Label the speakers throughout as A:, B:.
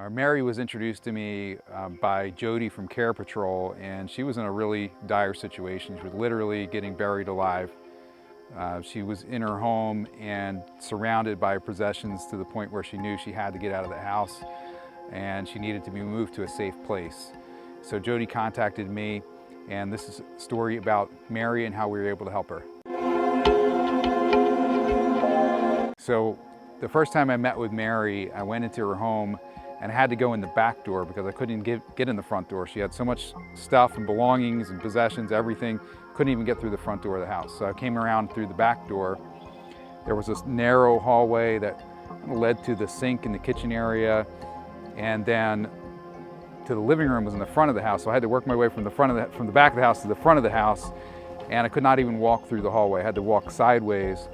A: Mary was introduced to me by Jody from Care Patrol, and she was in a really dire situation. She was literally getting buried alive. She was in her home and surrounded by possessions to the point where she knew she had to get out of the house and she needed to be moved to a safe place. So Jody contacted me, and this is a story about Mary and how we were able to help her. So the first time I met with Mary, I went into her home and I had to go in the back door because I couldn't get in the front door. She had so much stuff and belongings and possessions, everything, couldn't even get through the front door of the house. So I came around through the back door. There was this narrow hallway that led to the sink in the kitchen area, and then to the living room was in the front of the house. So I had to work my way from the back of the house to the front of the house, and I could not even walk through the hallway. I had to walk sideways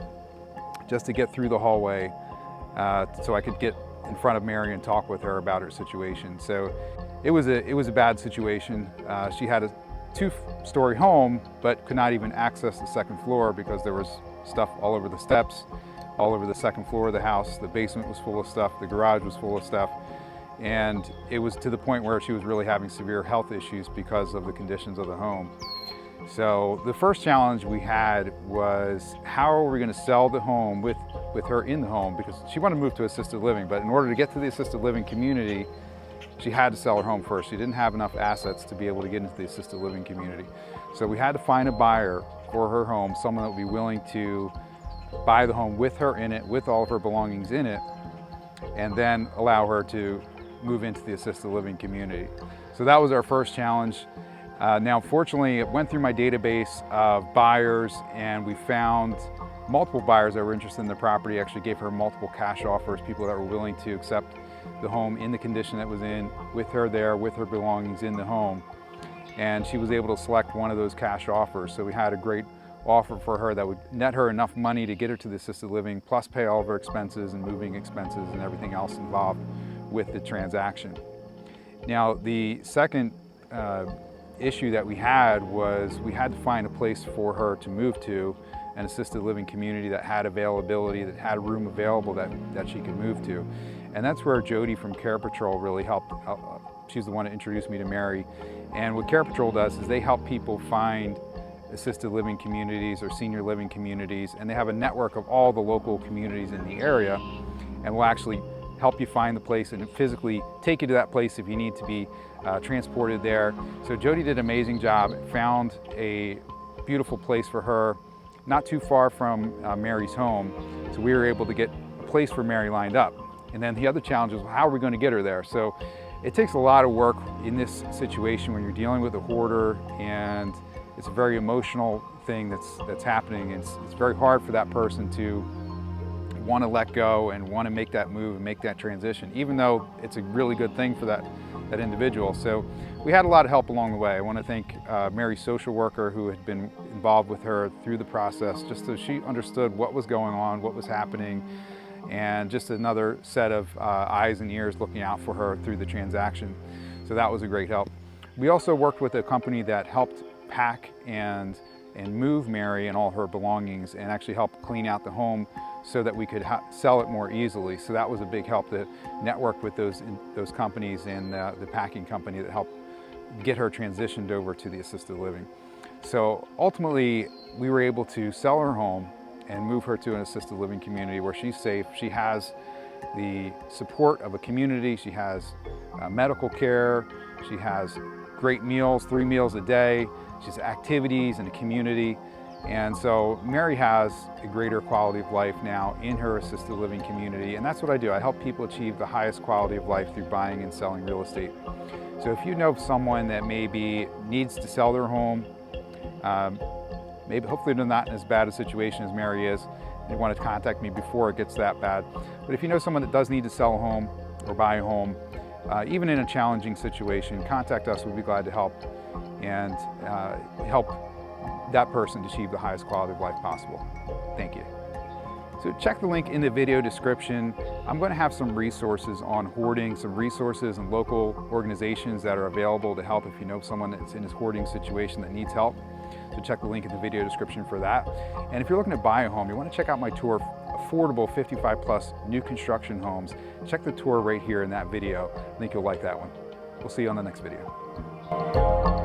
A: just to get through the hallway so I could get in front of Mary and talk with her about her situation. So it was a bad situation. She had a two-story home, but could not even access the second floor because there was stuff all over the steps, all over the second floor of the house. The basement was full of stuff, the garage was full of stuff, and it was to the point where she was really having severe health issues because of the conditions of the home. So the first challenge we had was, how are we going to sell the home with her in the home, because she wanted to move to assisted living, but in order to get to the assisted living community, she had to sell her home first. She didn't have enough assets to be able to get into the assisted living community. So we had to find a buyer for her home, someone that would be willing to buy the home with her in it, with all of her belongings in it, and then allow her to move into the assisted living community. So that was our first challenge. Now, fortunately, it went through my database of buyers, and we found multiple buyers that were interested in the property. Actually gave her multiple cash offers, people that were willing to accept the home in the condition that was in, with her there, with her belongings in the home. And she was able to select one of those cash offers. So we had a great offer for her that would net her enough money to get her to the assisted living, plus pay all of her expenses and moving expenses and everything else involved with the transaction. Now, the second issue that we had was we had to find a place for her to move to, an assisted living community that had availability, that had a room available that she could move to. And that's where Jody from Care Patrol really helped. She's the one that introduced me to Mary. And what Care Patrol does is they help people find assisted living communities or senior living communities, and they have a network of all the local communities in the area, and will actually help you find the place and physically take you to that place if you need to be transported there. So Jody did an amazing job, found a beautiful place for her, not too far from Mary's home. So we were able to get a place for Mary lined up. And then the other challenge is, how are we going to get her there? So it takes a lot of work in this situation when you're dealing with a hoarder, and it's a very emotional thing that's happening. It's very hard for that person to want to let go and want to make that move and make that transition, even though it's a really good thing for that individual. So we had a lot of help along the way. I want to thank Mary's social worker, who had been involved with her through the process, just so she understood what was going on, what was happening, and just another set of eyes and ears looking out for her through the transaction. So that was a great help. We also worked with a company that helped pack and move Mary and all her belongings, and actually help clean out the home so that we could sell it more easily. So that was a big help, to network with those companies and the packing company that helped get her transitioned over to the assisted living. So ultimately, we were able to sell her home and move her to an assisted living community where she's safe. She has the support of a community. She has medical care. She has great meals, 3 meals a day. She has activities in a community. And so Mary has a greater quality of life now in her assisted living community. And that's what I do. I help people achieve the highest quality of life through buying and selling real estate. So if you know someone that maybe needs to sell their home, hopefully they're not in as bad a situation as Mary is, and you want to contact me before it gets that bad. But if you know someone that does need to sell a home or buy a home, even in a challenging situation, contact us. We'd be glad to help and help that person to achieve the highest quality of life possible. Thank you. So check the link in the video description. I'm going to have some resources on hoarding, some resources and local organizations that are available to help if you know someone that's in this hoarding situation that needs help. So check the link in the video description for that. And if you're looking to buy a home, you want to check out my tour affordable 55 plus new construction homes. Check the tour right here in that video. I think you'll like that one. We'll see you on the next video.